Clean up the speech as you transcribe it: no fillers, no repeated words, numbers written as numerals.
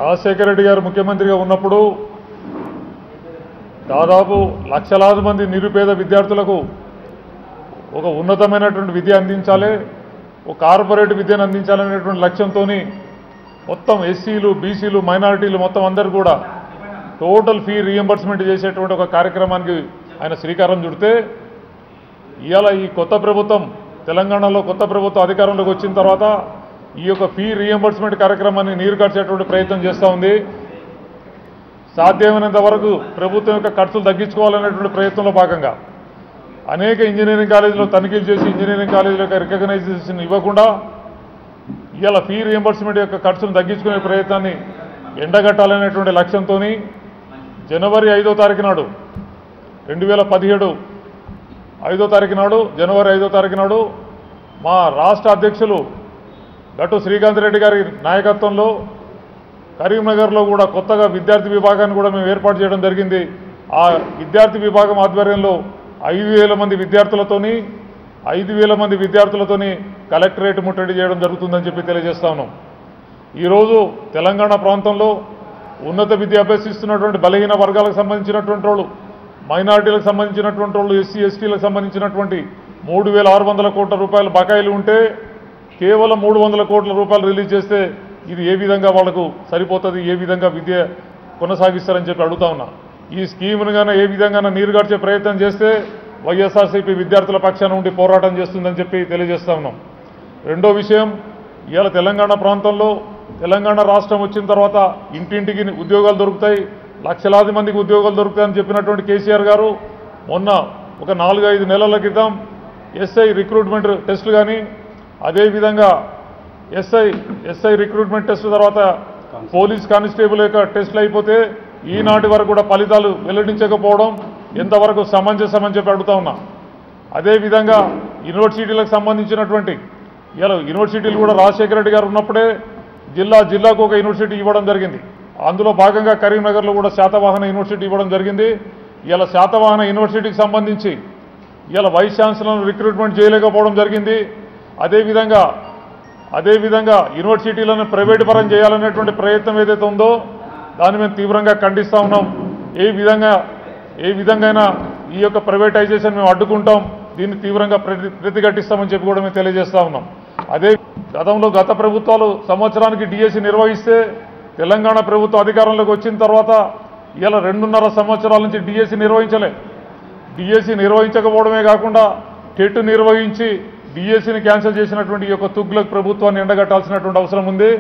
రాజశేఖర రెడ్డి గారు ముఖ్యమంత్రిగా ఉన్నప్పుడు దాదాపు లక్షలాది మంది నిరుపేద విద్యార్థులకు ఒక ఉన్నతమైనటువంటి విద్య అందించాలి, ఒక కార్పొరేట్ విద్యను అందించాలనేటువంటి లక్ష్యంతో మొత్తం ఎస్సీలు, బీసీలు, మైనారిటీలు మొత్తం అందరూ కూడా టోటల్ ఫీ రీఎంబర్స్మెంట్ చేసేటువంటి ఒక కార్యక్రమానికి ఆయన శ్రీకారం చుడితే ఇవాళ ఈ కొత్త ప్రభుత్వం తెలంగాణలో కొత్త ప్రభుత్వం అధికారంలోకి వచ్చిన తర్వాత ఈ యొక్క ఫీ రీఎంబర్స్మెంట్ కార్యక్రమాన్ని నీరుగార్చేటువంటి ప్రయత్నం చేస్తూ ఉంది. సాధ్యమైనంత వరకు ప్రభుత్వం యొక్క ఖర్చులు తగ్గించుకోవాలనేటువంటి ప్రయత్నంలో భాగంగా అనేక ఇంజనీరింగ్ కాలేజీలో తనిఖీలు చేసి ఇంజనీరింగ్ కాలేజీల యొక్క రికగ్నైజేషన్ ఇవ్వకుండా ఇవాళ ఫీ రీఎంబర్స్మెంట్ యొక్క ఖర్చును తగ్గించుకునే ప్రయత్నాన్ని ఎండగట్టాలనేటువంటి లక్ష్యంతో జనవరి 5వ తారీఖు నాడు 2017 జనవరి 5వ తారీఖు నాడు మా రాష్ట్ర అధ్యక్షులు గట్టు శ్రీకాంత్ రెడ్డి గారి నాయకత్వంలో కరీంనగర్లో కూడా కొత్తగా విద్యార్థి విభాగాన్ని కూడా మేము ఏర్పాటు చేయడం జరిగింది. ఆ విద్యార్థి విభాగం ఆధ్వర్యంలో 5,000 మంది విద్యార్థులతోని కలెక్టరేట్ ముట్టడి చేయడం జరుగుతుందని చెప్పి తెలియజేస్తా ఉన్నాం. ఈరోజు తెలంగాణ ప్రాంతంలో ఉన్నత విద్య అభ్యసిస్తున్నటువంటి బలహీన వర్గాలకు సంబంధించినటువంటి వాళ్ళు, మైనారిటీలకు సంబంధించినటువంటి వాళ్ళు, ఎస్సీ ఎస్టీలకు సంబంధించినటువంటి 3,600 కోట్ల రూపాయల బకాయిలు ఉంటే కేవలం 300 కోట్ల రూపాయలు రిలీజ్ చేస్తే ఇది ఏ విధంగా వాళ్లకు సరిపోతుంది, ఏ విధంగా విద్య కొనసాగిస్తారని చెప్పి అడుగుతా ఉన్నా. ఈ స్కీమ్ను గానే ఏ విధంగా నీరుగార్చే ప్రయత్నం చేస్తే వైఎస్ఆర్సీపీ విద్యార్థుల పక్షాన ఉండి పోరాటం చేస్తుందని చెప్పి తెలియజేస్తా ఉన్నాం. రెండో విషయం, ఇవాళ తెలంగాణ ప్రాంతంలో తెలంగాణ రాష్ట్రం వచ్చిన తర్వాత ఇంటింటికి ఉద్యోగాలు దొరుకుతాయి, లక్షలాది మందికి ఉద్యోగాలు దొరుకుతాయని చెప్పినటువంటి కేసీఆర్ గారు మొన్న ఒక 4-5 నెలల క్రితం ఎస్ఐ రిక్రూట్మెంట్ టెస్టులు కానీ అదేవిధంగా ఎస్ఐ రిక్రూట్మెంట్ టెస్ట్ తర్వాత పోలీస్ కానిస్టేబుల్ యొక్క టెస్టులు అయిపోతే ఈనాటి వరకు కూడా ఫలితాలు వెల్లడించకపోవడం ఎంతవరకు సమంజసమని చెప్పి అడుగుతా ఉన్నా. అదేవిధంగా యూనివర్సిటీలకు సంబంధించినటువంటి ఇలా యూనివర్సిటీలు కూడా రాజశేఖర రెడ్డి గారు ఉన్నప్పుడే జిల్లాకు ఒక యూనివర్సిటీ ఇవ్వడం జరిగింది. అందులో భాగంగా కరీంనగర్లో కూడా శాతవాహన యూనివర్సిటీ ఇవ్వడం జరిగింది. ఇలా శాతవాహన యూనివర్సిటీకి సంబంధించి ఇలా వైస్ ఛాన్సలర్ను రిక్రూట్మెంట్ చేయలేకపోవడం జరిగింది. అదేవిధంగా యూనివర్సిటీలను ప్రైవేటు పరం చేయాలనేటువంటి ప్రయత్నం ఏదైతే ఉందో దాన్ని మేము తీవ్రంగా ఖండిస్తూ ఉన్నాం. ఏ విధంగా ఈ యొక్క ప్రైవేటైజేషన్ మేము అడ్డుకుంటాం, దీన్ని తీవ్రంగా ప్రతిఘటిస్తామని చెప్పి కూడా మేము తెలియజేస్తూ ఉన్నాం. అదే గత ప్రభుత్వాలు సంవత్సరానికి డిఎస్సి నిర్వహిస్తే తెలంగాణ ప్రభుత్వం అధికారంలోకి వచ్చిన తర్వాత ఇలా 2.5 సంవత్సరాల నుంచి డిఎస్సి నిర్వహించకపోవడమే కాకుండా టెట్ నిర్వహించి డిఎస్సిని క్యాన్సిల్ చేసినటువంటి ఈ యొక్క తుగ్లక్ ప్రభుత్వాన్ని ఎండగట్టాల్సినటువంటి అవసరం ఉంది.